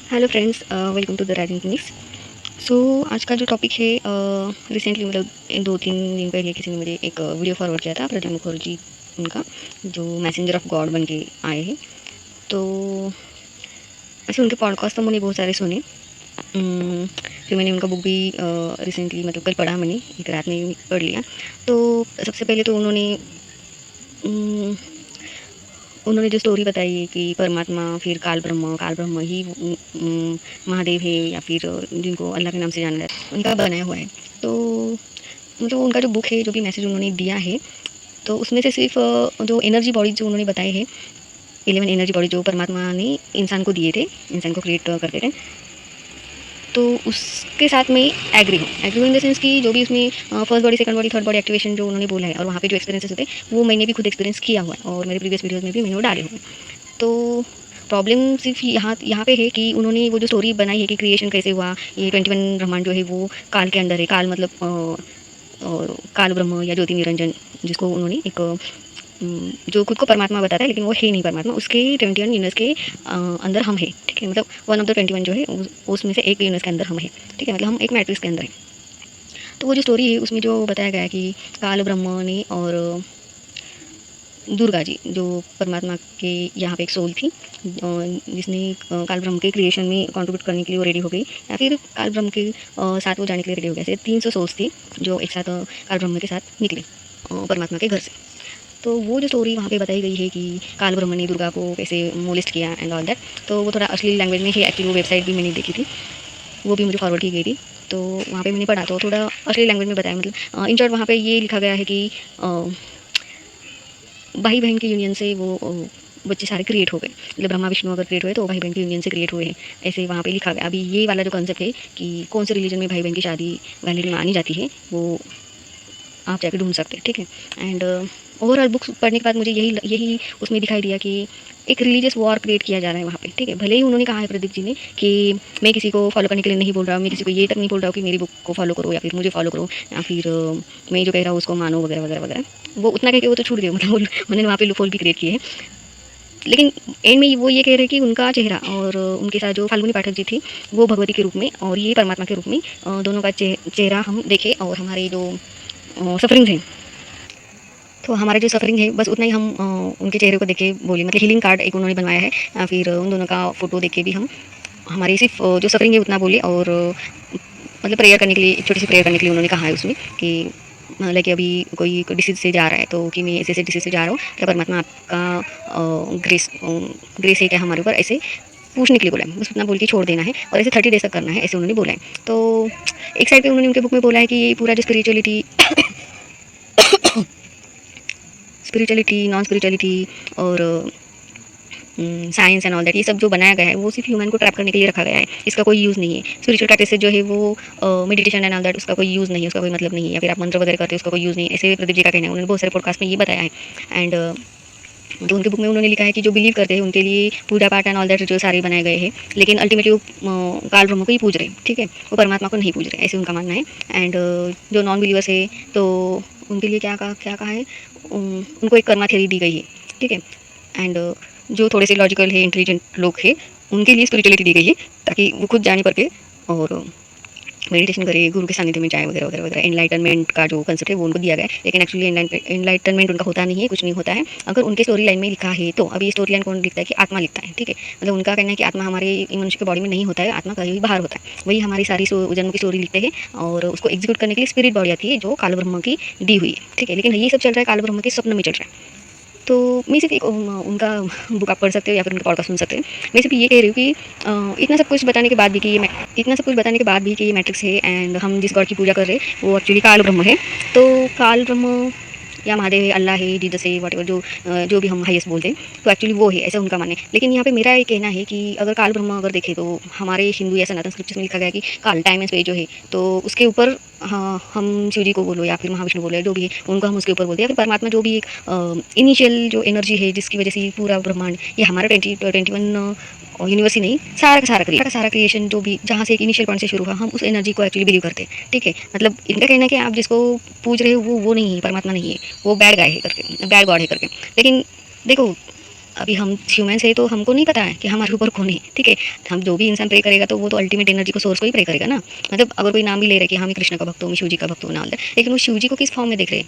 Hello friends, welcome to the Rising Phoenix. So आज का जो टॉपिक है, रिसेंटली मतलब 2-3 दिन पहले किसी ने मुझे एक वीडियो फॉरवर्ड किया था, प्रद्युम्न मुखर्जी उनका, जो मैसेंजर ऑफ गॉड बन के आए हैं। तो ऐसे उनके पॉडकास्ट तो मैंने बहुत सारे सुने। फिर मैंने उनका बुक भी रिसेंटली मतलब कल पढ़ा, मैंने एक रात में ही पढ़ लिया। तो सबसे पहले तो उन्होंने जो स्टोरी बताई है कि परमात्मा, फिर काल ब्रह्म ही महादेव है, या फिर जिनको अल्लाह के नाम से जाना जाता है, उनका बनाया हुआ है। तो मतलब उनका जो बुक है, जो भी मैसेज उन्होंने दिया है, तो उसमें से सिर्फ जो एनर्जी बॉडी जो उन्होंने बताए हैं, 11 एनर्जी बॉडी जो परमात्मा ने इंसान को दिए थे, इंसान को क्रिएट करते थे, तो उसके साथ में एग्री हूँ इन द सेंस कि जो भी उसमें first body, second body, third body activation जो उन्होंने बोला है, और वहाँ पे जो एक्सपीरियंसेस होते हैं वो मैंने भी खुद एक्सपीरियंस किया हुआ है, और मेरे प्रीवियस वीडियोज़ में भी मैंने वो डाले हुए हैं। तो प्रॉब्लम सिर्फ यहाँ पे है कि उन्होंने वो जो स्टोरी बनाई है कि क्रिएशन कैसे हुआ, ये 21 ब्रह्मांड जो है वो काल के अंदर है। काल मतलब काल ब्रह्म या ज्योति निरंजन, जिसको उन्होंने एक जो खुद को परमात्मा बताता है लेकिन वो है नहीं परमात्मा, उसके 21 यूनिवर्स के अंदर हम है। ठीक है, मतलब वन ऑफ द 21 जो है उसमें से एक यूनिवर्स के अंदर हम है। ठीक है, मतलब हम एक मैट्रिक्स के अंदर है। तो वो जो स्टोरी है उसमें जो बताया गया है कि काल ब्रह्म ने और दुर्गा जी जो परमात्मा के यहाँ पे एक सोल थी, जिसने काल ब्रह्म के क्रिएशन में कंट्रीब्यूट करने के लिए वो रेडी हो गई, या फिर काल ब्रह्म के साथ वो जाने के लिए रेडी हो गए। ऐसे 300 सोल्स थी जो एक साथ काल ब्रह्म के साथ निकले परमात्मा के घर से। तो वो जो स्टोरी वहाँ पे बताई गई है कि काल ब्रह्म ने दुर्गा को कैसे मोलिस्ट किया एंड ऑल दैट, तो वो थोड़ा अश्लील लैंग्वेज में है। एक्चुअली वो वेबसाइट भी मैंने देखी थी, वो भी मुझे फॉरवर्ड की गई थी, तो वहाँ पे मैंने पढ़ा तो थोड़ा अश्लील लैंग्वेज में बताया। मतलब इन शॉर्ट वहाँ पे ये लिखा गया है कि भाई बहन के यूनियन से वो बच्चे सारे क्रिएट हो गए। मतलब ब्रह्मा विष्णु अगर क्रिएट हुए तो भाई बहन के यूनियन से क्रिएट हुए हैं, ऐसे वहाँ पे लिखा गया। अभी ये वाला जो कंसेप्ट है कि कौन से रिलीजन में भाई बहन की शादी वैलिड मानी जाती है, वो आप जाके ढूंढ सकते हैं। ठीक है, एंड ओवरऑल बुक्स पढ़ने के बाद मुझे यही यही उसमें दिखाई दिया कि एक रिलीजियस वॉर क्रिएट किया जा रहा है वहाँ पे। ठीक है, भले ही उन्होंने कहा है प्रदीप जी ने कि मैं किसी को फॉलो करने के लिए नहीं बोल रहा हूँ, मैं किसी को ये तक नहीं बोल रहा हूँ कि मेरी बुक को फॉलो करो या फिर मुझे फॉलो करो, या फिर मैं जो कह रहा हूँ उसको मानो वगैरह वगैरह वगैरह। वो उतना कह के वो तो छूट गए, मतलब उन्होंने वहाँ पे लूपहोल भी क्रिएट किए हैं। लेकिन एंड में वो ये कह रहे हैं कि उनका चेहरा और उनके साथ जो फाल्गुनी पाठक जी थी वो भगवती के रूप में और ये परमात्मा के रूप में, दोनों का चेहरा हम देखें, और हमारे जो सफरिंग्स हैं, तो हमारा जो सफरिंग है बस उतना ही हम उनके चेहरे को देख के बोले। मतलब हीलिंग कार्ड एक उन्होंने बनवाया है, या फिर उन दोनों का फ़ोटो देख के भी हम हमारी सिर्फ जो सफरिंग है उतना बोले। और मतलब प्रेयर करने के लिए, एक छोटी सी प्रेयर करने के लिए उन्होंने कहा है उसमें कि लाइक अभी कोई डिसीज से जा रहा है तो कि मैं ऐसे ऐसे डिसीज से जा रहा हूँ, क्या परमात्मा आपका ग्रेस है क्या हमारे ऊपर, ऐसे पूछने के लिए बोला है। बस उतना बोल के छोड़ देना है, और ऐसे 30 डेज तक करना है, ऐसे उन्होंने बोला है। तो एक साइड पे उन्होंने उनके बुक में बोला है कि ये पूरा जो स्पिरिचुअलिटी, नॉन स्पिरिचुअलिटी और साइंस एंड ऑल दैट, ये सब जो बनाया गया है वो सिर्फ ह्यूमन को ट्रैप करने के लिए रखा गया है। इसका कोई यूज़ नहीं है। स्पिरिचुअल प्रैक्टिस से जो है वो मेडिटेशन एंड ऑल दैट, उसका कोई यूज़ नहीं है, उसका कोई मतलब नहीं है। या फिर आप मंत्र वगैरह करते हो उसका कोई यूज़ नहीं है, ऐसे प्रदीप जी का कहना है। उन्होंने बहुत सारे पॉडकास्ट में ये बताया है। एंड तो उनके बुक में उन्होंने लिखा है कि जो बिलीव करते हैं उनके लिए पूजा पाठ एंड ऑल दैट जो सारे बनाए गए हैं, लेकिन अल्टीमेटली वो काल ब्रह्म को ही पूज रहे हैं। ठीक है, वो परमात्मा को नहीं पूज रहे, ऐसे उनका मानना है। एंड जो नॉन बिलीवर्स है तो उनके लिए क्या कहा है, उनको एक कर्मा थ्योरी दी गई है। ठीक है, एंड जो थोड़े से लॉजिकल है, इंटेलिजेंट लोग हैं, उनके लिए स्पिरिचुअलिटी दी गई है, ताकि वो खुद जाने पर के और मेडिटेशन करे, गुरु के सानिध्य में जाए वगैरह वगैरह वगैरह। एनलाइटनमेंट का जो कंसेप्ट है वो उनको दिया गया है, लेकिन एक्चुअली एनलाइटनमेंट उनका होता नहीं है, कुछ नहीं होता है। अगर उनके स्टोरी लाइन में लिखा है तो अभी ये स्टोरी लाइन कौन लिखता है कि आत्मा लिखता है। ठीक है, मतलब उनका कहना है कि आत्मा हमारे मनुष्य के बॉडी में नहीं होता है, आत्मा कहीं भी बाहर होता है। वही हमारी सारी जन्म की स्टोरी लिखते हैं, और उसको एग्जीक्यूट करने के लिए स्पिरिट बॉडी आती है जो काल ब्रह्म की दी हुई है। ठीक है, लेकिन ये सब चल रहा है काल ब्रह्म के स्वप्न में चल रहा है। तो मैं सिर्फ एक उनका बुक आप पढ़ सकते हो या फिर उनका पॉडकास्ट सुन सकते हैं। मैं सिर्फ ये कह रही हूँ कि इतना सब कुछ बताने के बाद भी कि इतना सब कुछ बताने के बाद भी कि ये मैट्रिक्स है, एंड हम जिस गॉड की पूजा कर रहे हैं वो एक्चुअली काल ब्रह्म है। तो काल ब्रह्म या महादेव है, अल्लाह है, जीसस है, वट जो भी हम हाईएस्ट बोलते हैं, तो एक्चुअली वो है, ऐसा उनका मानना है। लेकिन यहाँ पे मेरा ये कहना है कि अगर काल ब्रह्म अगर देखें तो हमारे हिंदू या सनातन स्क्रिप्चर्स में लिखा गया है कि काल टाइम एंड स्पेस जो है, तो उसके ऊपर हाँ हम शिव जी को बोलो या फिर महाविष्णु बोलो, जो भी है उनको हम उसके ऊपर बोलते हैं, या फिर परमात्मा जो भी एक इनिशियल जो एनर्जी है जिसकी वजह से पूरा ब्रह्मांड, ये हमारा 21 यूनिवर्स ही नहीं, सारा क्रिएशन जो भी जहाँ से एक इनिशियल पॉइंट से शुरू हुआ, हम उस एनर्जी को एक्चुअली बिलीव करते हैं। ठीक है, मतलब इनका कहना है कि आप जिसको पूज रहे हो वो नहीं है, परमात्मा नहीं है, वो बैड गाय है करके, बैड गॉड है करके। लेकिन देखो, अभी हम ह्यूमन्स है तो हमको नहीं पता है कि हमारे ऊपर कौन है, ठीक है। हम जो भी इंसान प्रे करेगा तो वो तो अल्टीमेट एनर्जी को सोर्स को ही प्रे करेगा ना। मतलब अगर कोई नाम भी ले रहा है कि हाँ मैं कृष्ण का भक्त हूँ, मैं शिव जी का भक्त हूँ ना, लेकिन वो शिव जी को किस फॉर्म में देख रहे हैं?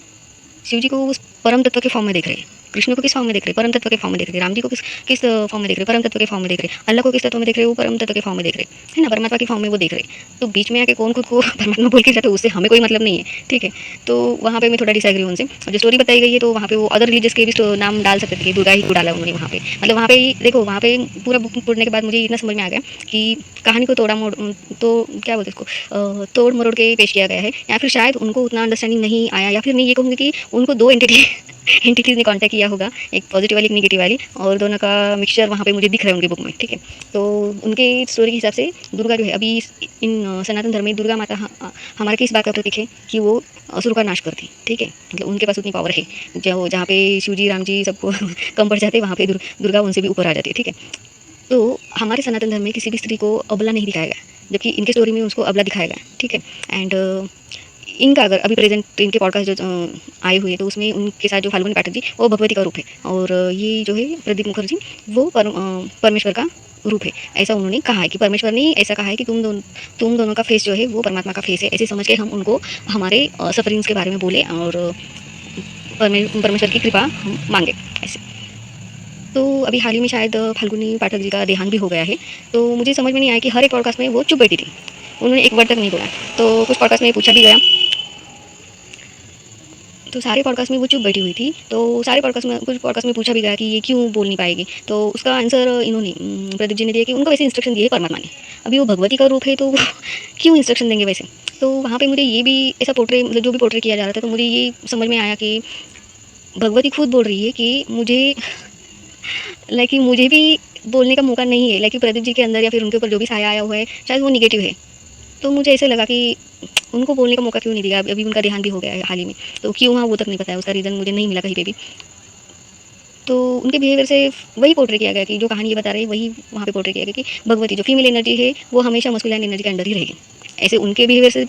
शिव जी को उस परम तत्व के फॉर्म में देख रहे हैं, कृष्ण को किस फॉर्म में देख रहे हैं? परम तत्व के फॉर्म में देख रहे हैं। राम जी को किस किस फॉर्म में देख रहे हैं? परम तत्व के फॉर्म में देख रहे हैं। अल्लाह को किस तत्व में देख रहे हैं? वो परम तत्व के फॉर्म में देख रहे हैं, है ना, परमात्मा के फॉर्म में वो देख रहे हैं। तो बीच में आके कौन खुद को परमात्मा बोल के जाता है, उससे हमें कोई मतलब नहीं है, ठीक है। तो वहाँ पे मैं थोड़ा डिसएग्री हूँ उनसे। जो स्टोरी बताई गई है तो वहाँ पे वो अदर रिलीजियस के भी नाम डाल सकते थे कि दुर्गा ही क्यों डाला उन्होंने वहाँ पे। मतलब वहाँ पे देखो, वहाँ पे पूरा बुक पढ़ने के बाद मुझे इतना समझ में आ गया कि कहानी को तोड़ा मोड़, तो क्या बोलते हैं उसको, तोड़ मरोड़ के पेश किया गया है, या फिर शायद उनको उतना अंडरस्टैंडिंग नहीं आया, या फिर मैं ये कहूँगी कि उनको दो एंटिटीज़ ने कॉन्टैक्ट किया होगा, एक पॉजिटिव वाली एक निगेटिव वाली, और दोनों का मिक्सचर वहाँ पे मुझे दिख रहा है उनकी बुक में, ठीक है। तो उनके स्टोरी के हिसाब से दुर्गा जो है अभी इन सनातन धर्म में दुर्गा माता हमारे किस बात का प्रतीक है कि वो असुर का नाश करती, ठीक है। मतलब उनके पास उतनी पावर है, जो जहाँ पे शिव जी राम जी सबको कम पड़ जाते वहाँ पे दुर्गा उनसे भी ऊपर आ जाती है, ठीक है। तो हमारे सनातन धर्म में किसी भी स्त्री को अबला नहीं दिखाया गया, जबकि इनके स्टोरी में उसको अबला दिखाया गया, ठीक है। एंड इनका अगर अभी प्रेजेंट इनके पॉडकास्ट जो आए हुए तो उसमें उनके साथ जो फाल्गुनी पाठक जी वो भगवती का रूप है, और ये जो है प्रदीप मुखर्जी वो परमेश्वर का रूप है। ऐसा उन्होंने कहा है कि परमेश्वर ने ऐसा कहा है कि तुम दोनों का फेस जो है वो परमात्मा का फेस है, ऐसे समझ के हम उनको हमारे सफरिंग्स के बारे में बोले और परमेश्वर की कृपा हम मांगे ऐसे। तो अभी हाल ही में शायद फाल्गुनी पाठक जी का देहांत भी हो गया है, तो मुझे समझ में नहीं आया कि हर एक पॉडकास्ट में वो चुप बैठी थी, उन्होंने एक वर्ड तक नहीं बोला। तो कुछ पॉडकास्ट में पूछा भी गया, तो सारे पॉडकास्ट में वो चुप बैठी हुई थी। तो सारे पॉडकास्ट में कुछ पॉडकास्ट में पूछा भी गया कि ये क्यों बोल नहीं पाएगी, तो उसका आंसर इन्होंने प्रदीप जी ने दिया कि उनको वैसे इंस्ट्रक्शन दिए परमात्मा ने। अभी वो भगवती का रूप है तो वो क्यों इंस्ट्रक्शन देंगे वैसे। तो वहाँ पे मुझे ये भी ऐसा पोर्ट्रे, मतलब जो भी पोर्ट्रे किया जा रहा था, तो मुझे ये समझ में आया कि भगवती खुद बोल रही है कि मुझे भी बोलने का मौका नहीं है, प्रदीप जी के अंदर या फिर उनके ऊपर जो भी साया आया हुआ है शायद वो निगेटिव है। तो मुझे ऐसे लगा कि उनको बोलने का मौका क्यों नहीं दिया। अभी उनका देहांत भी हो गया है हाल ही में, तो क्यों हुआ वो तक नहीं पता है, उसका रीज़न मुझे नहीं मिला कहीं पे भी। तो उनके बिहेवियर से वही पोर्ट्रे किया गया कि जो कहानी ये बता रही है वही वहाँ पे पोर्ट्रे किया गया कि भगवती जो फीमेल एनर्जी है वो हमेशा मस्कुलाइन एनर्जी के अंडर ही रहेगी, ऐसे उनके बिहेवियर से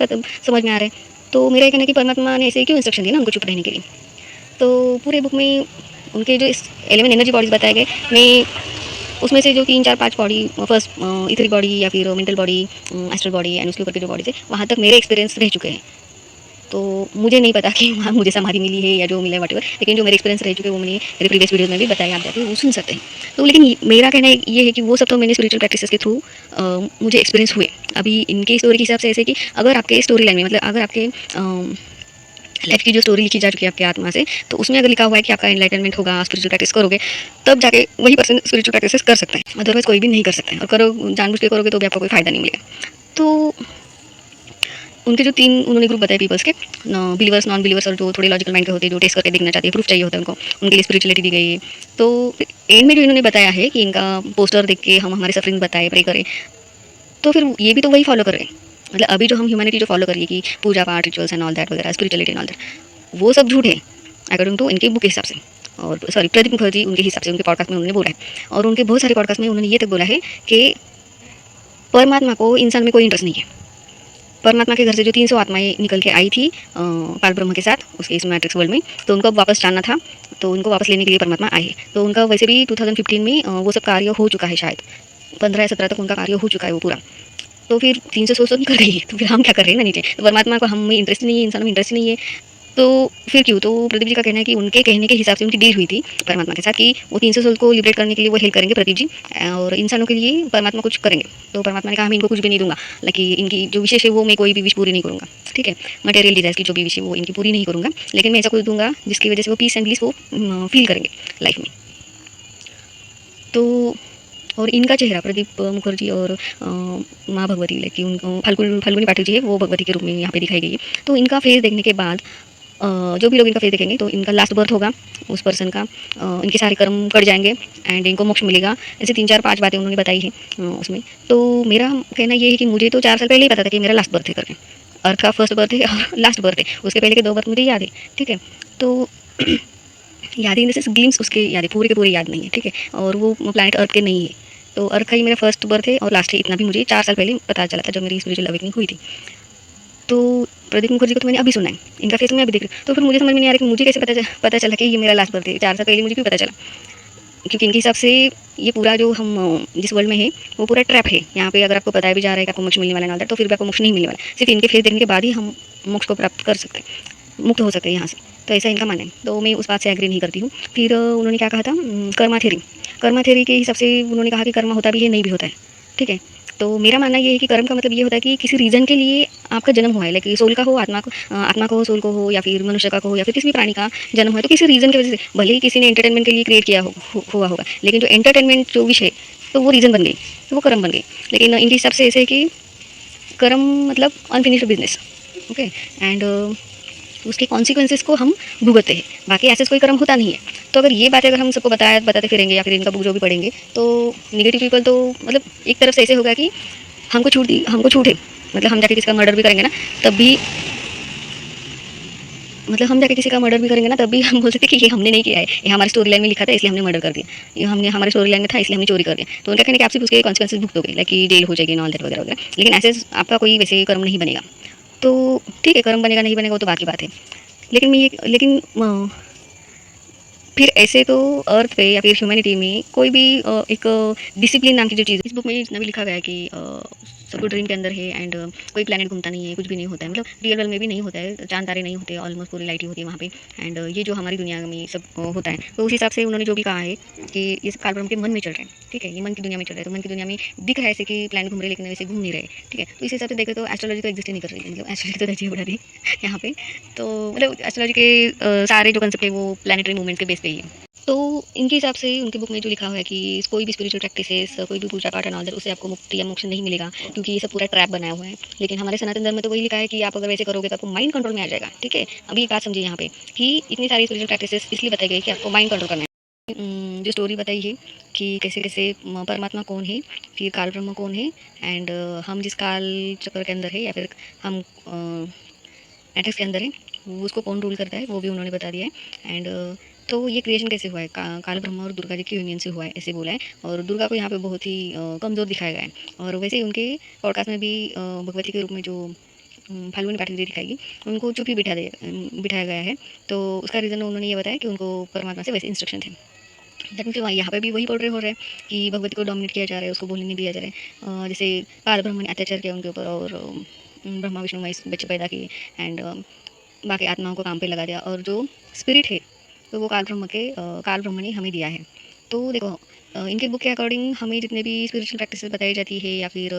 समझ में आ रहा है। तो मेरा ये कहना है कि परमात्मा ने ऐसे क्यों इंस्ट्रक्शन दिया ना उनको चुप रहने के लिए। तो पूरे बुक में उनके जो इस 11 एनर्जी बॉडीज़ बताए गए, मैं उसमें से जो 3 4 5 बॉडी, फर्स्ट इथरिक बॉडी या फिर mental body, astral body and उसके ऊपर के जो बॉडीज़ है वहाँ तक मेरे एक्सपीरियंस रह चुके हैं। तो मुझे नहीं पता कि वहाँ मुझे समाधि मिली है या जो मिला है वटेवर, लेकिन जो मेरे एक्सपीरियंस रह चुके हैं वो मैंने मेरे प्रीवियस वीडियोज़ में भी बताया, आप जाके वो सुन सकते हैं। तो लेकिन मेरा कहना ये है कि वो सब तो मैंने स्पिरिचुअल प्रैक्टिसेस के थ्रू मुझे एक्सपीरियंस हुए। अभी इनके स्टोरी के हिसाब से ऐसे कि अगर आपके स्टोरी लाइन में, मतलब अगर आपके लाइफ की जो स्टोरी लिखी जा चुकी है आपकी आत्मा से, तो उसमें अगर लिखा हुआ है कि आपका एनलाइटनमेंट होगा, स्पिरिचुअल प्रैक्टिस करोगे, तब जाके वही पर्सन स्पिरिचुअल प्रैक्टिस कर सकते हैं, अदरवाइज कोई भी नहीं कर सकते हैं। और करो जानबूझ के करोगे तो भी आपको कोई फ़ायदा नहीं मिलेगा। तो उनके जो 3 उन्होंने ग्रुप बताए पीपल्स के, बिलीवर्स, नॉन बिलीवर्स और जो थोड़े लॉजिकल माइंड के होते हैं, जो टेस्ट करके देखना चाहते हैं, प्रूफ चाहिए होता है उनको, उनके लिए स्पिरिचुअलिटी दी गई है। तो एंड में जो इन्होंने बताया है कि इनका पोस्टर देख के हम हमारे सफरिंग बताए, प्रे करें, तो फिर ये भी तो वही फॉलो कर रहे हैं। मतलब अभी जो हम ह्यूमैनिटी जो फॉलो कर रही है कि पूजा पाठ, रिचुअल्स एंड ऑल दैट वगैरह, स्पिरिचुअलिटी एंड ऑल दैट, वो सब झूठ है अकॉर्डिंग टू इनके बुक के हिसाब से। और सॉरी, प्रदीप मुखर्जी उनके हिसाब से उनके पॉडकास्ट में उन्होंने बोला है, और उनके बहुत सारे पॉडकास्ट में उन्होंने ये तक बोला है कि परमात्मा को इंसान में कोई इंटरेस्ट नहीं है। परमात्मा के घर से जो 300 आत्माएं निकल के आई थी पार ब्रह्म के साथ उसके इस मैट्रिक्स वर्ल्ड में, तो उनको वापस जानना था, तो उनको वापस लेने के लिए परमात्मा आए। तो उनका वैसे भी 2015 में वो सब कार्य हो चुका है, शायद 15 या 17 तक उनका कार्य हो चुका है वो पूरा। तो फिर 300 तो निकल गई है, तो फिर हम क्या कर रहे हैं ना नीचे। तो परमात्मा को हम में इंटरेस्ट नहीं है, इंसानों में इंटरेस्ट नहीं है, तो फिर क्यों। तो प्रदीप जी का कहना है कि उनके कहने के हिसाब से उनकी डील हुई थी परमात्मा के साथ कि वो 300 सोल को लिबरेट करने के लिए वो हेल्प करेंगे प्रदीप जी, और इंसानों के लिए परमात्मा कुछ करेंगे। तो परमात्मा ने कहा मैं इनको कुछ भी नहीं दूंगा, लेकिन इनकी जो विशेष है वो मैं कोई भी विश पूरी नहीं करूँगा, ठीक है। मटेरियल डिजायर्स की जो भी विश है वो इनकी पूरी नहीं करूँगा, लेकिन मैं ऐसा कुछ दूंगा जिसकी वजह से वो पीस एंड ब्लिस वो फील करेंगे लाइफ में। तो और इनका चेहरा प्रदीप मुखर्जी और माँ भगवती, लाइक कि उनको फाल्गुनी पाठक जी है वो भगवती के रूप में यहाँ पे दिखाई गई है। तो इनका फेस देखने के बाद जो भी लोग इनका फेस देखेंगे तो इनका लास्ट बर्थ होगा उस पर्सन का, इनके सारे कर्म कट जाएंगे एंड इनको मोक्ष मिलेगा। ऐसे 3 4 5 बातें उन्होंने बताई है उसमें। तो मेरा कहना ये है कि मुझे तो 4 साल पहले ही पता था कि मेरा लास्ट बर्थ है करके, अर्थ का फर्स्ट बर्थ है और लास्ट बर्थ है, उसके पहले के 2 बर्थ मुझे याद है, ठीक है। तो याद है इन द सेंस ग्लिम्स उसके याद है, पूरे के पूरे याद नहीं है, ठीक है। और वो प्लानट अर्थ के नहीं है, तो अर्थ का ही मेरा फर्स्ट बर्थ है और लास्ट है, इतना भी मुझे 4 साल पहले पता चला था जब मेरी स्पिरिचुअल अवेकनिंग हुई थी। तो प्रदीप मुखर्जी को तो मैंने अभी सुना है, इनका फेस मैं अभी देख रही हूँ, तो फिर मुझे समझ में नहीं आ रहा कि मुझे कैसे पता चला कि ये मेरा लास्ट बर्थ है। 4 साल पहले मुझे क्यों पता चला। क्योंकि इनके हिसाब से ये पूरा जो हम जिस वर्ल्ड में है वो पूरा ट्रैप है। यहाँ पे अगर आपको बताया भी जा रहा है कि आपको मोक्ष मिलने वाला है, तो फिर भी आपको मोक्ष नहीं मिलने वाला। सिर्फ इनके फेस देखने के बाद ही हम मोक्ष को प्राप्त कर सकते हैं, मुक्त हो सकते हैं यहाँ से। तो ऐसा इनका मानना है, तो मैं उस बात से एग्री नहीं करती हूँ। फिर उन्होंने क्या कहा था, कर्मा थ्योरी। कर्मा थ्योरी के हिसाब से उन्होंने कहा कि कर्म होता भी है, नहीं भी होता है। ठीक है, तो मेरा मानना ये है कि कर्म का मतलब ये होता है कि किसी रीज़न के लिए आपका जन्म हुआ है, लाइक सोल का हो, आत्मा को हो, सोल को हो, या फिर मनुष्य का हो, या फिर किसी भी प्राणी का जन्म हुआ है, तो किसी रीज़न की वजह से, भले ही किसी ने एंटरटेनमेंट के लिए क्रिएट किया हुआ होगा, लेकिन जो एंटरटेनमेंट जो विषय तो वो रीज़न बन गई, तो वो कर्म बन गई। लेकिन इनके हिसाब से ऐसे है कि कर्म मतलब अनफिनिश्ड बिजनेस। ओके, एंड उसके कॉन्सिक्वेंसेस को हम भुगतते हैं, बाकी ऐसे कोई कर्म होता नहीं है। तो अगर ये बातें अगर हम सबको बताते फिरेंगे, या फिर इनका बुक जो भी पढ़ेंगे, तो निगेटिव पीपल तो मतलब एक तरफ से ऐसे होगा कि हमको छूट है। मतलब हम जाके किसी का मर्डर भी करेंगे ना, तब भी हम जाके किसी का मर्डर भी करेंगे ना, तब भी हम बोल सकते हैं कि ये हमने नहीं किया है, ये हमारी स्टोरी लाइन में लिखा था इसलिए हमने मर्डर कर दिया, ये हमने हमारी स्टोरी लाइन में था इसलिए हमने चोरी कर दिया। तो उनका कहना है कि आप सिर्फ उसके कॉन्सिक्वेंसेस भुगतोगे, लाइक कि जेल हो जाएगी, नॉल दैट वगैरह वगैरह। लेकिन ऐसे आपका कोई वैसे कर्म नहीं बनेगा। तो ठीक है, कर्म बनेगा नहीं बनेगा वो तो बाकी बात है। लेकिन फिर ऐसे तो अर्थ पे या फिर ह्यूमैनिटी में कोई भी एक डिसिप्लिन नाम की जो चीज़, इस बुक में जितना भी लिखा गया है कि सब कुछ ड्रीम के अंदर है, एंड कोई प्लेनेट घूमता नहीं है, कुछ भी नहीं होता है, मतलब रियल वर्ल्ड में भी नहीं होता है, चांद तारे नहीं होते, ऑलमोस्ट पूरी लाइट ही होती है वहाँ पे। एंड ये जो हमारी दुनिया में सब होता है, तो उस हिसाब से उन्होंने जो भी कहा है कि ये सब कालक्रम के मन में चल रहे हैं। ठीक है, ये मन की दुनिया में चल रहा है, तो मन की दुनिया में दिख रहा है ऐसे कि प्लान घूम रहे, लेकिन वैसे घूम नहीं रहे। ठीक है, तो इस हिसाब से देखें तो एस्ट्रोलॉजी तो एग्जिस्ट ही नहीं कर रही है, मतलब एस्ट्रोलॉजी तो रची उड़ा रही है यहाँ पे। तो मतलब एस्ट्रोलॉजी के सारे जो कंसेप्ट है वो प्लानिटरी मूवमेंट के बेस पे ही है। तो इनके हिसाब से उनके बुक में जो लिखा हुआ है कि कोई भी स्पिरिचुअल प्रैक्टिसेस, कोई भी पूजा पाठ एंड ऑल दैट, उससे आपको मुक्ति या मोक्ष नहीं मिलेगा, क्योंकि ये सब पूरा ट्रैप बनाया हुआ है। लेकिन हमारे सनातन धर्म में तो वही लिखा है कि आप अगर वैसे करोगे तो आपको माइंड कंट्रोल में आ जाएगा। ठीक है, अभी एक बात समझिए यहाँ पे कि इतनी सारी स्पिरिचुअल प्रैक्टिसेस इसलिए बताई गई कि आपको माइंड कंट्रोल करना है। जो स्टोरी बताई है कि कैसे कैसे परमात्मा कौन है, फिर काल ब्रह्म कौन है, एंड हम जिस काल चक्र के अंदर है, या फिर हम मैट्रिक्स के अंदर है, वो उसको कौन रूल करता है वो भी उन्होंने बता दिया है। एंड तो ये क्रिएशन कैसे हुआ है, काल ब्रह्मा और दुर्गा जी की यूनियन से हुआ है ऐसे बोला है। और दुर्गा को यहाँ पे बहुत ही कमज़ोर दिखाया गया है। और वैसे ही उनके पॉडकास्ट में भी भगवती के रूप में जो फाल्गुनी पाठक जी दिखाएगी, उनको चुप ही बिठाया गया है। तो उसका रीज़न उन्होंने ये बताया कि उनको परमात्मा से वैसे इंस्ट्रक्शन थे। दैट मीन्स यहाँ पे भी वही पोर्ट्रे हो रहा है कि भगवती को डोमिनेट किया जा रहा है, उसको बोलने नहीं दिया जा रहा है। जैसे काल ब्रह्म ने अत्याचार किया उनके ऊपर, और ब्रह्मा विष्णु महेश बच्चे पैदा किए, एंड बाकी आत्माओं को काम पे लगा दिया, और जो स्पिरिट है तो वो काल ब्रह्म ने हमें दिया है। तो देखो इनके बुक के अकॉर्डिंग हमें जितने भी स्पिरिचुअल प्रैक्टिसेस बताई जाती है, या फिर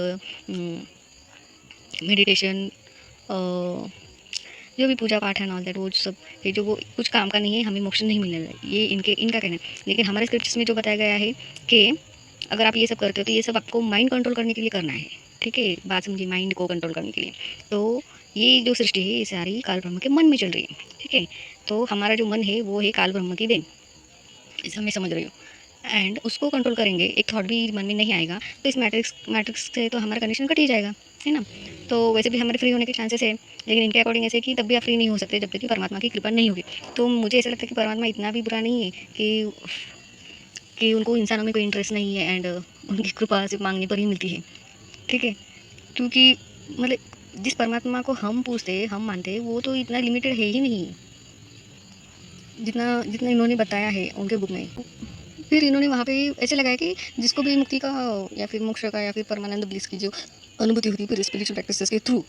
मेडिटेशन, जो भी पूजा पाठ है ऑल दैट, वो सब ये जो वो कुछ काम का नहीं है, हमें मोक्ष नहीं मिलने लगा, ये इनका कहना है। लेकिन हमारे स्क्रिप्चर्स में जो बताया गया है कि अगर आप ये सब करते हो तो ये सब आपको माइंड कंट्रोल करने के लिए करना है। ठीक है, बात समझिए, माइंड को कंट्रोल करने के लिए। तो ये जो सृष्टि है ये सारी काल ब्रह्म के मन में चल रही है। ठीक है, तो हमारा जो मन है वो है काल ब्रह्म की देन, ऐसा मैं समझ रही हूँ। एंड उसको कंट्रोल करेंगे, एक थॉट भी मन में नहीं आएगा, तो इस मैट्रिक्स से तो हमारा कंडीशन कट ही जाएगा, है ना। तो वैसे भी हमारे फ्री होने के चांसेस है, लेकिन इनके अकॉर्डिंग ऐसे कि तब भी आप फ्री नहीं हो सकते जब तक कि परमात्मा की कृपा नहीं होगी। तो मुझे ऐसा लगता है कि परमात्मा इतना भी बुरा नहीं है कि उनको इंसानों में कोई इंटरेस्ट नहीं है, एंड उनकी कृपा सिर्फ मांगने पर ही मिलती है। ठीक है, क्योंकि मतलब जिस परमात्मा को हम पूछते हम मानते वो तो इतना लिमिटेड है ही नहीं, जितना जितना इन्होंने बताया है उनके बुक में। फिर इन्होंने वहाँ पे ऐसे लगाया कि जिसको भी मुक्ति का या फिर मोक्ष का या फिर परमानंद ब्लिस की जो अनुभूति होती है स्पिरिचुअल प्रैक्टिसेस के थ्रू,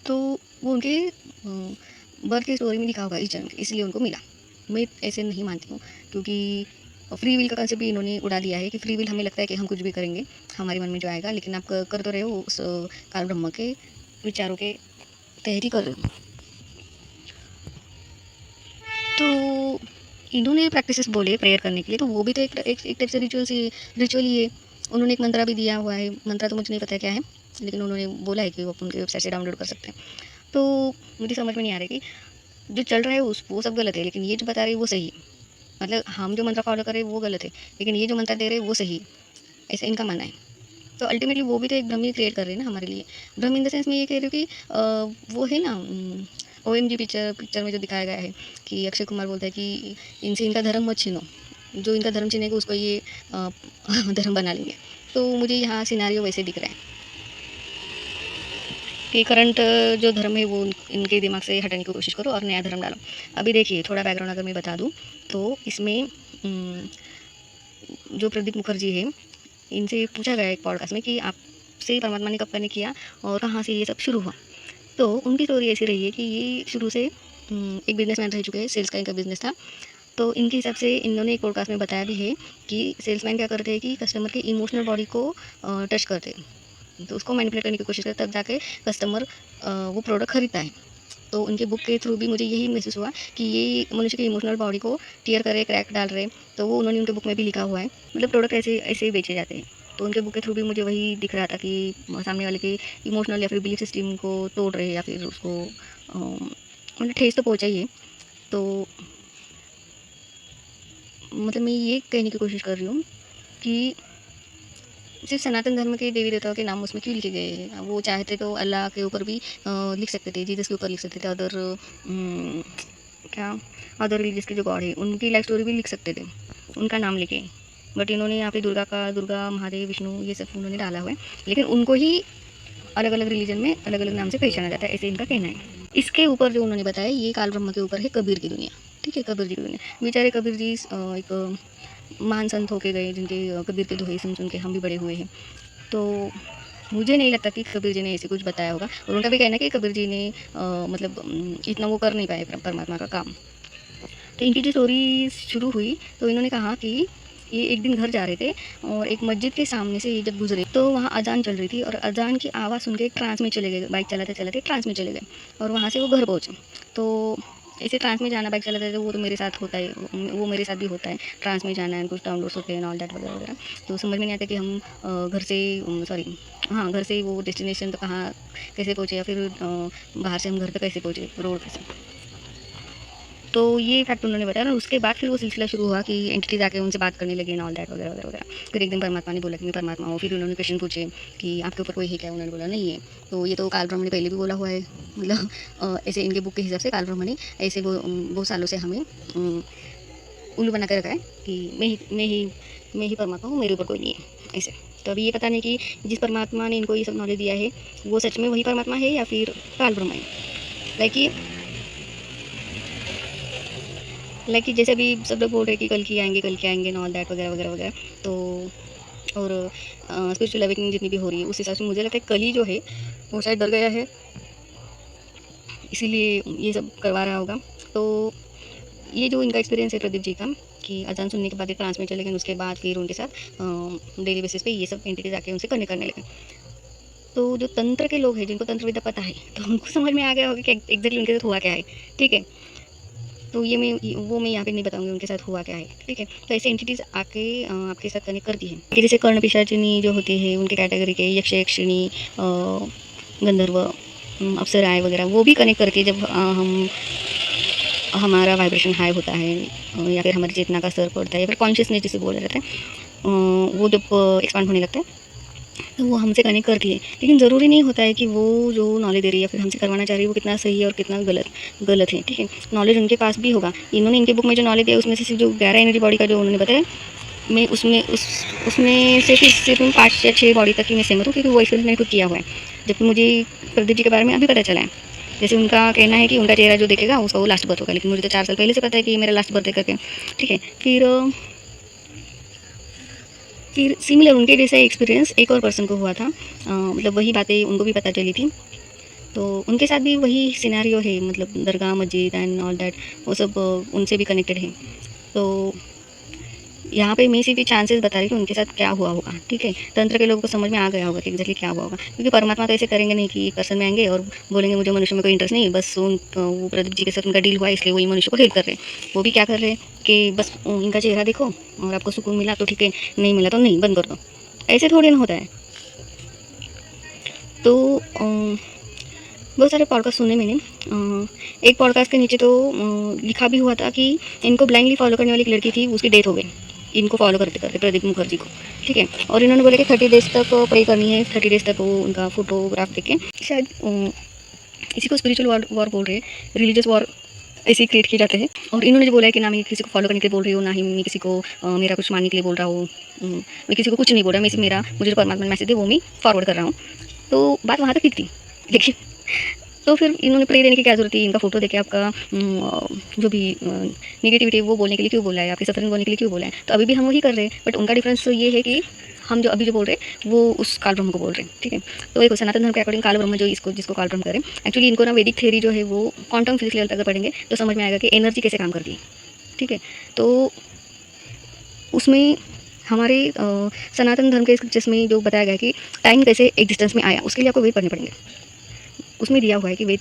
तो वो उनके बर्थ की स्टोरी में लिखा होगा इस जन्म के, इसलिए उनको मिला। मैं ऐसे नहीं मानती हूँ, क्योंकि फ्री विल का कंसेप्ट भी इन्होंने उड़ा दिया है कि फ्री विल हमें लगता है कि हम कुछ भी करेंगे, हमारे मन में जो आएगा, लेकिन आप कर तो रहे हो उस काल ब्रह्म के विचारों के तहत ही कर रहे हो। तो इन्होंने प्रैक्टिसेस बोले प्रेयर करने के लिए, तो वो भी तो एक टाइप से रिचुअल ही है। उन्होंने एक मंत्रा भी दिया हुआ है, मंत्रा तो मुझे नहीं पता क्या है, लेकिन उन्होंने बोला है कि वो उनकी वेबसाइट से डाउनलोड कर सकते हैं। तो मुझे समझ में नहीं आ रहा कि जो चल रहा है उस वो सब गलत है, लेकिन ये जो बता रहे हैं वो सही है। मतलब हम जो मंत्र फॉलो करें वो गलत है, लेकिन ये जो मंत्र दे रहे हैं वो सही है, ऐसा इनका मानना है। तो अल्टीमेटली वो भी तो एक भ्रम ही क्रिएट कर रहे हैं ना हमारे लिए। भ्रम इन द सेंस में ये कह रही हूँ कि वो है ना OMG पिक्चर में जो दिखाया गया है कि अक्षय कुमार बोलता है कि इनसे इनका धर्म मत छीनो, जो इनका धर्म छीनेगा उसको ये धर्म बना लेंगे। तो मुझे यहाँ सिनारियो वैसे दिख रहा है कि करंट जो धर्म है वो इनके दिमाग से हटाने की कोशिश करो और नया धर्म डालो। अभी देखिए, थोड़ा बैकग्राउंड अगर मैं बता दूँ तो इसमें जो प्रदीप मुखर्जी है, इनसे पूछा गया एक पॉडकास्ट में कि आपसे परमात्मा ने कब कनेक्ट किया और कहाँ से ये सब शुरू हुआ। तो उनकी स्टोरी ऐसी रही है कि ये शुरू से एक बिजनेसमैन रह चुके हैं, सेल्स का इनका बिजनेस था। तो इनके हिसाब से इन्होंने एक पॉडकास्ट में बताया भी है कि सेल्समैन क्या करते हैं कि कस्टमर के इमोशनल बॉडी को टच करते हैं, तो उसको मैनिपुलेट करने की कोशिश करते हैं, तब जाके कस्टमर वो प्रोडक्ट खरीदता है। तो उनके बुक के थ्रू भी मुझे यही महसूस हुआ कि ये मनुष्य के इमोशनल बॉडी को टीयर कर रहे, क्रैक डाल रहे। तो वो उन्होंने उनके बुक में भी लिखा हुआ है, मतलब प्रोडक्ट ऐसे ऐसे ही बेचे जाते हैं। तो उनके बुक के थ्रू भी मुझे वही दिख रहा था कि सामने वाले के इमोशनल या फिर बिलीफ सिस्टम को तोड़ रहे या फिर उसको मतलब ठेस तो पहुँचा ही है। तो मतलब मैं ये कहने की कोशिश कर रही हूँ कि सिर्फ सनातन धर्म के देवी देवताओं के नाम उसमें क्यों लिखे गए हैं। वो चाहते तो अल्लाह के ऊपर भी लिख सकते थे, जीसस के ऊपर लिख सकते थे, क्या अदर रिलीजियस के जो गॉड है उनकी लाइफ स्टोरी भी लिख सकते थे, उनका नाम लेके। बट इन्होंने यहाँ पे दुर्गा, महादेव, विष्णु ये सब उन्होंने डाला हुआ है, लेकिन उनको ही अलग अलग रिलीजन में अलग अलग नाम से पहचाना जाता है, ऐसे इनका कहना है। इसके ऊपर जो उन्होंने बताया ये काल ब्रह्म के ऊपर है कबीर की दुनिया। ठीक है, कबीर जी की दुनिया। बेचारे कबीर जी एक महान संत होके गए, जिनके कबीर के दोहे सुन सुन के हम भी बड़े हुए हैं। तो मुझे नहीं लगता कि कबीर जी ने ऐसे कुछ बताया होगा, और उनका भी कहना है कि कबीर जी ने मतलब इतना वो कर नहीं पाए परमात्मा का काम। तो इनकी जो स्टोरी शुरू हुई तो इन्होंने कहा कि ये एक दिन घर जा रहे थे और एक मस्जिद के सामने से ये जब गुजरे तो वहाँ अजान चल रही थी, और अजान की आवाज़ सुन के ट्रांस में चले गए, बाइक चलाते चलाते ट्रांस में चले गए, और वहाँ से वो घर पहुँचे। तो ऐसे ट्रांस में जाना बाइक चलाते थे, वो तो मेरे साथ होता है, वो मेरे साथ भी होता है, ट्रांस में जाना है, कुछ डाउनलोड्स होते हैं ऑल दैट वगैरह वगैरह। तो समझ में नहीं आता कि हम घर से घर से वो डेस्टिनेशन तो कहाँ कैसे पहुँचे, या फिर बाहर से हम घर तक कैसे पहुँचे, रोड कैसे। तो ये फैक्ट उन्होंने बताया, और उसके बाद फिर वो सिलसिला शुरू हुआ कि एंटिटीज आके उनसे बात करने लगी, ऑल दैट वगैरह वगैरह वगैरह। फिर एक दिन परमात्मा ने बोला कि मैं परमात्मा हूँ। फिर उन्होंने क्वेश्चन पूछे कि आपके ऊपर कोई है क्या, उन्होंने बोला नहीं है। तो ये तो काल ब्रह्म ने पहले भी बोला हुआ है, मतलब ऐसे इनके बुक के हिसाब से काल ब्रह्म ने ऐसे वो बहुत सालों से हमें उल्लू बना कर रखा है कि मैं ही परमात्मा हूँ, मेरे ऊपर कोई नहीं है ऐसे। तो अभी ये पता नहीं कि जिस परमात्मा ने इनको ये सब नॉलेज दिया है वो सच में वही परमात्मा है या फिर काल ब्रह्म है। लाइक जैसे अभी सब लोग बोल रहे हैं कि कल की आएंगे ऑल दैट वगैरह वगैरह वगैरह। तो और स्पिरिचुअल अवेकनिंग जितनी भी हो रही है उस हिसाब से मुझे लगता है कल ही जो है वो शायद डर गया है, इसीलिए ये सब करवा रहा होगा। तो ये जो इनका एक्सपीरियंस है प्रदीप जी का, कि अजान सुनने के बाद ये ट्रांस में चले गए, उसके बाद फिर उनके साथ डेली बेसिस पे ये सब एंटिटीज आके उनसे कनेक्ट करने लगे। तो जो तंत्र के लोग हैं, जिनको तंत्र विद्या पता है, तो उनको समझ में आ गया होगा कि एग्जैक्टली उनके साथ हुआ क्या है। ठीक है, तो मैं यहाँ पे नहीं बताऊंगी उनके साथ हुआ क्या है। ठीक है, तो ऐसे एंटिटीज़ आके आपके साथ कनेक्ट करती हैं कि जैसे कर्ण पिशाचिनी जो होती है उनके कैटेगरी के यक्ष यक्षिणी गंधर्व अप्सराएँ वगैरह, वो भी कनेक्ट करती है जब हमारा वाइब्रेशन हाई होता है या फिर हमारी चेतना का स्तर बढ़ता है या फिर कॉन्शियसनेस जिसे बोला जाता है, वो जब एक्सपांड होने लगता है तो वो हमसे कनेक्ट करती है। लेकिन ज़रूरी नहीं होता है कि वो जो नॉलेज दे रही है या फिर हमसे करवाना चाह रही है वो कितना सही है और कितना गलत है। ठीक है, नॉलेज उनके पास भी होगा। इन्होंने इनके बुक में जो नॉलेज दिया उसमें से सिर्फ जो 11 एनर्जी बॉडी का जो उन्होंने बताया, मैं उसमें से सिर्फ 5 या 6 बॉडी तक ही मैं सहमत हूँ, क्योंकि वो एक्सपीरियंस मैंने खुद किया हुआ है। जबकि मुझे प्रदीप जी के बारे में अभी पता चला है। जैसे उनका कहना है कि उनका चेहरा जो देखेगा उसका वो लास्ट बर्थ होगा, लेकिन मुझे तो 4 साल पहले से पता है कि मेरा लास्ट बर्थ है करके। ठीक है, फिर सिमिलर उनके जैसा एक्सपीरियंस एक और पर्सन को हुआ था, मतलब वही बातें उनको भी पता चली थी। तो उनके साथ भी वही सिनेरियो है, मतलब दरगाह मस्जिद एंड ऑल दैट, वो सब उनसे भी कनेक्टेड है। तो यहाँ पे मैं सिर्फ चांसेस बता रही कि उनके साथ क्या हुआ होगा। ठीक है, तंत्र के लोगों को समझ में आ गया होगा कि एग्जैक्टली क्या हुआ होगा, क्योंकि परमात्मा तो ऐसे करेंगे नहीं कि एक पर्सन में आएंगे और बोलेंगे मुझे मनुष्य में कोई इंटरेस्ट नहीं, बस वो प्रदीप जी के साथ उनका डील हुआ इसलिए वही मनुष्य को हेल्प कर रहे हैं। वो भी क्या कर रहे हैं कि बस इनका चेहरा देखो और आपको सुकून मिला तो ठीक है, नहीं मिला तो नहीं, बंद कर दो। ऐसे थोड़ी ना होता है। तो बहुत सारे पॉडकास्ट सुने मैंने। एक पॉडकास्ट के नीचे तो लिखा भी हुआ था कि इनको ब्लाइंडली फॉलो करने वाली एक लड़की थी, उसकी डेथ हो गई इनको फॉलो करते करते, प्रदीप मुखर्जी को। ठीक है, और इन्होंने बोला कि 30 डेज तक प्रे करनी है, 30 डेज तक वो उनका फोटोग्राफ देख के शायद इसी को स्पिरिचुअल वॉर बोल रहे हैं, रिलीजियस वॉर ऐसे क्रिएट किए जाते हैं। और इन्होंने जो बोला है कि ना मैं किसी को फॉलो करने के लिए बोल रही हूँ, ना ही मैं किसी को मेरा कुछ मानने के लिए बोल रहा हूँ, मैं किसी को कुछ नहीं बोल रहा, मैं मुझे जो परमात्मा मैसेज है वो मैं फॉरवर्ड कर रहा हूँ। तो बात वहाँ तक ठीक थी, लेकिन तो फिर इन्होंने प्रे देने की क्या ज़रूरत थी? इनका फ़ोटो देके आपका जो भी नेगेटिविटी है वो बोलने के लिए क्यों बोला है? आपकी सफ़रिंग बोलने के लिए क्यों बोला है? तो अभी भी हम वही कर रहे हैं, बट उनका डिफरेंस ये है कि हम जो अभी जो बोल रहे हैं वो उस काल ब्रह्म को बोल रहे हैं, ठीक है। तो एक सनातन धर्म के अकॉर्डिंग काल ब्रह्म जो इसको जिसको काल ब्रह्म करें, एक्चुअली इनको ना वैदिक थ्योरी जो है वो क्वांटम फिजिक्स लेवल तक अगर पढ़ेंगे तो समझ में आएगा कि एनर्जी कैसे काम करती है, ठीक है। तो उसमें हमारे सनातन धर्म के स्क्रिप्चर्स में जो बताया गया है कि टाइम कैसे एग्जिस्टेंस में आया, उसके लिए आपको वेद पढ़ने पड़ेंगे। उसमें दिया हुआ है कि वेद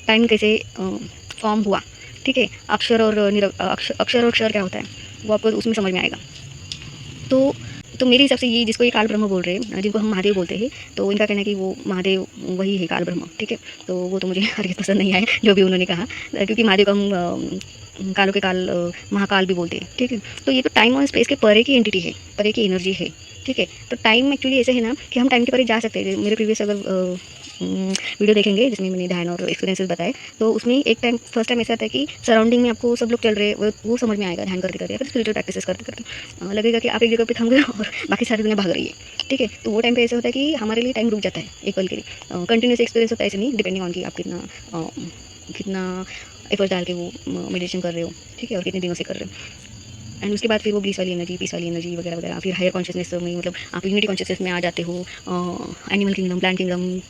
टाइम कैसे फॉर्म हुआ, ठीक है। अक्षर और अक्षर और क्षर क्या होता है वो आपको उसमें समझ में आएगा। तो मेरे हिसाब से ये जिसको ये काल ब्रह्म बोल रहे हैं, जिनको हम महादेव बोलते हैं, तो इनका कहना है कि वो महादेव वही है काल ब्रह्म, ठीक है। तो वो तो मुझे हरगिज़ पसंद नहीं आया जो भी उन्होंने कहा, क्योंकि महादेव को हम कालों के काल महाकाल भी बोलते हैं, ठीक है। तो ये तो टाइम और स्पेस के परे की एंटिटी है, परे की एनर्जी है, ठीक है। तो टाइम एक्चुअली ऐसे है ना कि हम टाइम के परे जा सकते हैं। मेरे प्रीवियस अगर वीडियो देखेंगे जिसमें मैंने ध्यान और एक्सपीरियंसेस बताए, तो उसमें एक टाइम फर्स्ट टाइम ऐसा आता है कि सराउंडिंग में आपको सब लोग चल रहे हैं, वो समझ में आएगा ध्यान करते करते या फिर स्पिरिचुअल प्रैक्टिसेस करते करते लगेगा कि आप एक जगह पे थम गए और बाकी सारी दुनिया भाग रही है, ठीक है। तो वो टाइम पे ऐसा होता है कि हमारे लिए टाइम रुक जाता है एक पल के लिए। कंटिन्यूस एक्सपीरियंस होता है ऐसे नहीं, डिपेंडिंग ऑन कि आप कितना एफर्ट डाल के वो मेडिटेशन कर रहे हो, ठीक है, और कितने दिनों से कर रहे हो। एंड उसके बाद फिर वो ब्लीस वाली एनर्जी, पीस वाली एनर्जी वगैरह वगैरह, फिर हायर कॉन्शियसनेस में मतलब आप यूनिटी कॉन्शियसनेस में आ जाते हो। एनिमल किंगडम, प्लांट किंगडम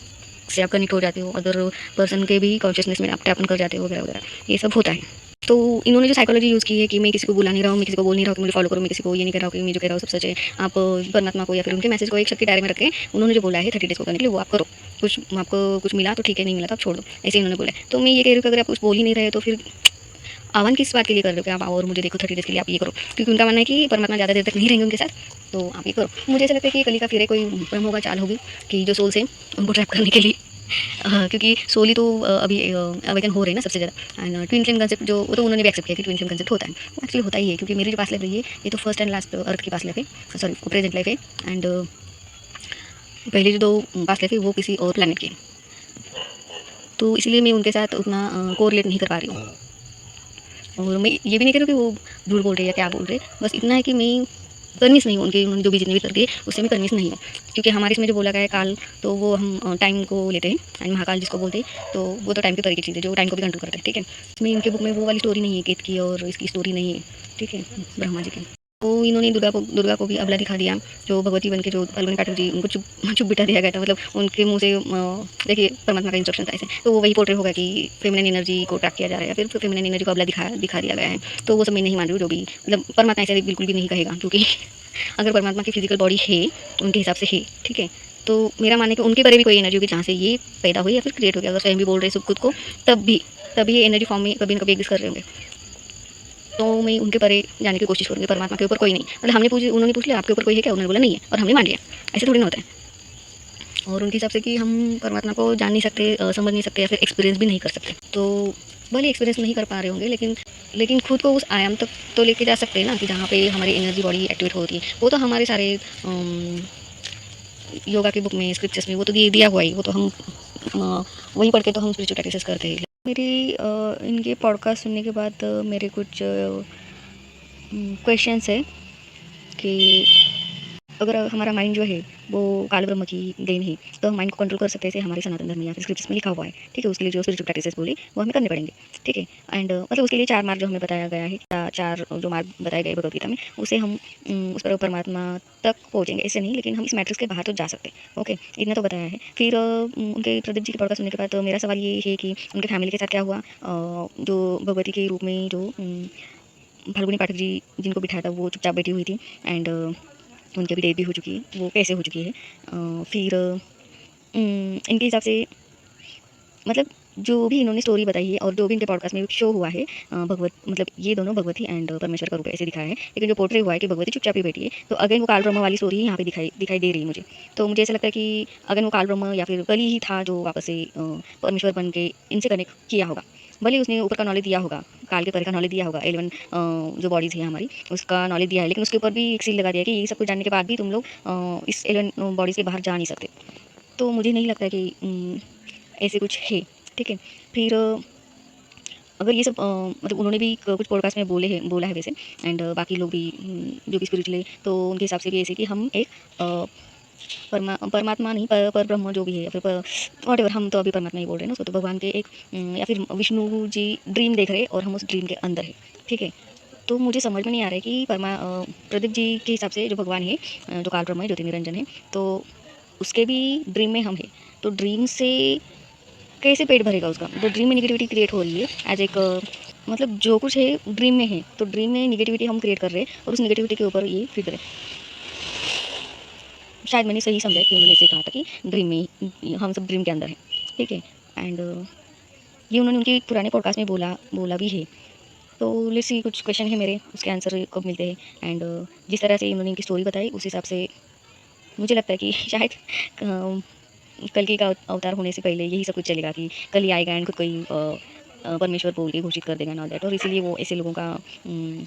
से आप कनेक्ट हो जाते हो, अदर पर्सन के भी कॉन्शियसनेस में आप टैपन कर जाते हो वगैरह वगैरह, ये सब होता है। तो इन्होंने जो साइकोलॉजी यूज़ की है कि मैं किसी को बुला नहीं रहा हूँ, मैं किसी को बोल नहीं रहा हूँ कि मुझे फॉलो करो, मैं किसी को ये नहीं कह रहा हूँ कि मैं जो कह रहा हूँ सब सच है। आप परमात्मा को या फिर उनके मैसेज को एक शक्ति दायरे में रखें, उन्होंने जो बोला है 30 डेज़ को करने के लिए वो आप करो। कुछ आपको कुछ मिला तो ठीक है, नहीं मिला तो आप छोड़ दो, ऐसे इन्होंने बोला है। तो मैं ये कह रही हूँ कि अगर आप कुछ बोल ही नहीं रहे तो फिर आह्वान किस बात के लिए कर रहे हो कि आप आओ और मुझे देखो 30 डेज़ के लिए आप ये करो, क्योंकि उनका मानना है कि परमात्मा ज़्यादा देर तक नहीं रहेंगे उनके साथ, तो आप ये करो। मुझे ऐसा लगता है कि कली का फिर कोई ब्रह्म होगा, चाल होगी कि जो सोल्स हैं उनको ट्रैप करने के लिए क्योंकि सोल ही तो अभी अवेकन हो रहे हैं ना सबसे ज़्यादा। एंड ट्विन फ्लेम कंसेप्ट जो वो तो उन्होंने भी एक्सेप्ट किया कि ट्विन फ्लेम कंसेप्ट होता है, एक्चुअली होता ही है, क्योंकि मेरी जो पास्ट लाइफ रही है ये तो फर्स्ट एंड लास्ट अर्थ की पास्ट लाइफ है, सॉरी प्रेजेंट लाइफ है। एंड पहले जो 2 पास्ट लाइफ है वो किसी और प्लानट की है, तो इसलिए मैं उनके साथ उतना कोरिलेट नहीं कर पा रही हूँ। और मैं ये भी नहीं कह रही हूँ कि वो झूठ बोल रहे या क्या बोल रहे, बस इतना है कि मैं कन्विंस नहीं हूँ उनके, उन्होंने जो भी जितने भी कर दिए उससे मैं कन्विंस नहीं हूँ। क्योंकि हमारे इसमें जो बोला गया है काल, तो वो हम टाइम को लेते हैं, एंड महाकाल जिसको बोलते हैं तो वो तो टाइम के परे की चीज़ है जो टाइम को भी कंट्रोल करते हैं, ठीक है। इसमें इनके बुक में वो वाली स्टोरी नहीं है केत की, और इसकी स्टोरी नहीं है, ठीक है, ब्रह्मा जी की। तो इन्होंने दुर्गा को भी अबला दिखा दिया, जो भगवती बन के जो फाल्गुनी पाठक जी उनको चुप चुप बिठा दिया गया था, मतलब उनके मुँह से देखिए परमात्मा का इंस्ट्रक्शन था ऐसे, तो वो वही पोर्ट्रे होगा कि फेमिनिन एनर्जी को ट्रैक किया जा रहा है या फिर फेमिनिन एनर्जी को अबला दिखा दिया गया है। तो वो सब मैं नहीं मान रही हूँ, जो भी मतलब परमात्मा ऐसे बिल्कुल भी नहीं कहेगा, क्योंकि अगर परमात्मा की फिजिकल बॉडी है उनके हिसाब से है, ठीक है। तो मेरा मानना है कि उनके परे भी कोई एनर्जी होगी जहाँ से ये पैदा हुई या फिर क्रिएट हो गया। अगर स्वयं भी बोल रहे सब खुद को, तभी ये एनर्जी फॉर्म में कभी ना कभी एग्जिस्ट कर रहे होंगे। तो मैं उनके परे जाने की कोशिश करूँगी, परमात्मा के ऊपर कोई नहीं। मतलब उन्होंने पूछ लिया आपके ऊपर कोई है क्या, उन्होंने बोला नहीं है, और हमने मान लिया, ऐसे थोड़ी ना होता है। और उनके हिसाब से कि हम परमात्मा को जान नहीं सकते, समझ नहीं सकते या फिर एक्सपीरियंस भी नहीं कर सकते। तो भले एक्सपीरियंस नहीं कर पा रहे होंगे, लेकिन खुद को उस आयाम तक तो लेके जा सकते हैं ना, कि जहाँ पे हमारी एनर्जी बॉडी एक्टिवेट होती है। वो तो हमारे सारे योगा की बुक में, स्क्रिप्चर्स में वो तो दिया हुआ ही, वो तो हम वहीं पढ़ के तो हम स्पिरिचुअल प्रैक्टिसेस करते हैं। मेरी इनके पॉडकास्ट सुनने के बाद मेरे कुछ क्वेश्चंस है कि अगर हमारा माइंड जो है वो काल ब्रह्म की देन है, तो हम माइंड को कंट्रोल कर सकते हैं, हमारे सनातन धर्म या फिर स्क्रिप्ट्स में लिखा हुआ है, ठीक है। उसके लिए जो स्पिरिचुअल प्रैक्टिसेस बोली वो हमें करने पड़ेंगे, ठीक है। एंड मतलब उसके लिए 4 मार्ग जो हमें बताया गया है, 4 जो मार्ग बताए गए भगवद गीता में, उसे हम उस पर परमात्मा तक पहुँचेंगे, ऐसे नहीं, लेकिन हम इस मैट्रिक्स के बाहर तो जा सकते हैं, ओके, इतना तो बताया है। फिर उनके प्रदीप जी के पॉडकास्ट सुनने के बाद मेरा सवाल ये है कि उनके फैमिली के साथ क्या हुआ, जो भगवती के रूप में जो फाल्गुनी पाठक जी जिनको बिठाया था वो चुपचाप बैठी हुई थी, एंड उनकी अभी डेट भी हो चुकी है, वो कैसे हो चुकी है। फिर इनके हिसाब से मतलब जो भी इन्होंने स्टोरी बताई है और जो भी इनके पॉडकास्ट में शो हुआ है, भगवत मतलब ये दोनों भगवती एंड परमेश्वर का रूप ऐसे दिखाया है, लेकिन जो पोर्ट्रे हुआ है कि भगवती चुपचाप ही बैठी है, तो अगेन वो काल ब्रह्म वाली स्टोरी यहाँ पे दिखाई दे रही है मुझे। तो मुझे ऐसा लगता है कि अगेन वो काल ब्रह्म या फिर कली ही था जो वापस से परमेश्वर बन के इनसे कनेक्ट किया होगा। भले उसने ऊपर का नॉलेज दिया होगा, काल के परे का नॉलेज दिया होगा, 11 जो बॉडीज़ है हमारी उसका नॉलेज दिया है, लेकिन उसके ऊपर भी एक सील लगा दिया कि ये सब कुछ जानने के बाद भी तुम लोग इस 11 बॉडीज़ के बाहर जा नहीं सकते। तो मुझे नहीं लगता कि ऐसे कुछ है, ठीक है। फिर अगर ये सब मतलब उन्होंने भी कुछ पॉडकास्ट में बोला है वैसे, एंड बाकी लोग भी जो भी स्पिरिचुअल है, तो उनके हिसाब से भी ऐसे कि हम एक परमात्मा नहीं, पर ब्रह्म जो भी है या फिर वॉटेवर, हम तो अभी परमात्मा ही बोल रहे हैं ना उसको, तो भगवान के एक या फिर विष्णु जी ड्रीम देख रहे हैं और हम उस ड्रीम के अंदर है। ठीक है, तो मुझे समझ में नहीं आ रहा है कि प्रदीप जी के हिसाब से जो भगवान है, जो काल ब्रह्म है, ज्योति निरंजन है, तो उसके भी ड्रीम में हम है। तो ड्रीम से कैसे पेट भरेगा उसका? तो ड्रीम में निगेटिविटी क्रिएट हो रही है एज एक मतलब जो कुछ है ड्रीम में है, तो ड्रीम में निगेटिविटी हम क्रिएट कर रहे हैं और उस निगेटिविटी के ऊपर ये फिक्र है। शायद मैंने सही समझा कि उन्होंने ऐसे कहा था कि ड्रीम में हम सब ड्रीम के अंदर हैं। ठीक है, एंड ये उन्होंने उनके पुराने पॉडकास्ट में बोला बोला भी है। तो लेट्स सी, कुछ क्वेश्चन है मेरे, उसके आंसर कब मिलते हैं। एंड जिस तरह से उन्होंने इनकी स्टोरी बताई उस हिसाब से मुझे लगता है कि शायद कल की का अवतार होने से पहले यही सब कुछ चलेगा कि कल ही आएगा एंड खुद कोई परमेश्वर बोल के घोषित कर देगा ना दैट, और इसीलिए वो ऐसे लोगों का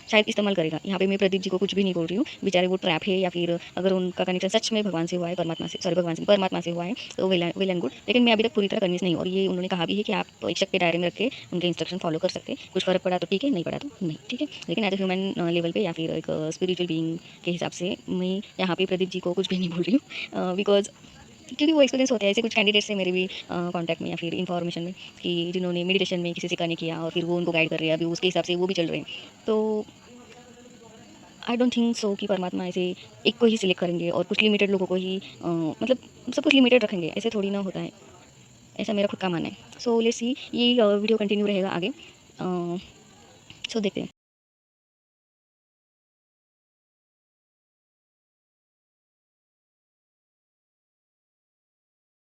शायद इस्तेमाल करेगा। यहाँ पे मैं प्रदीप जी को कुछ भी नहीं बोल रही हूँ, बेचारे वो ट्रैप है, या फिर अगर उनका कनेक्शन सच में भगवान से हुआ है, परमात्मा से, सॉरी भगवान से, परमात्मा से हुआ है, तो वेल एंड गुड। लेकिन मैं अभी तक पूरी तरह कन्विंस नहीं, और ये उन्होंने कहा भी है कि आप एक शक के दायरे में रख के उनके इंस्ट्रक्शन फॉलो कर सकते हैं। कुछ फ़र्क पड़ा तो ठीक है, नहीं पड़ा तो नहीं। ठीक है, लेकिन एज ए ह्यूमन लेवल पे या फिर एक स्पिरिचुअल बीइंग के हिसाब से मैं यहाँ पे प्रदीप जी को कुछ भी नहीं बोल रही हूँ, बिकॉज क्योंकि वो एक्सपीरियंस होते हैं। ऐसे कुछ कैंडिडेट्स हैं मेरे भी कॉन्टैक्ट में या फिर इन्फॉर्मेशन में, कि जिन्होंने मेडिटेशन में किसी से कनेक्ट किया और फिर वो उनको गाइड कर रहे हैं, अभी उसके हिसाब से वो भी चल रहे हैं। तो आई डोंट थिंक सो कि परमात्मा ऐसे एक को ही सिलेक्ट करेंगे और कुछ लिमिटेड लोगों को ही मतलब सब कुछ लिमिटेड रखेंगे, ऐसे थोड़ी ना होता है। ऐसा मेरा खुद का मानना है। सो लेट्स सी, ये वीडियो कंटिन्यू रहेगा आगे। सो देखते हैं।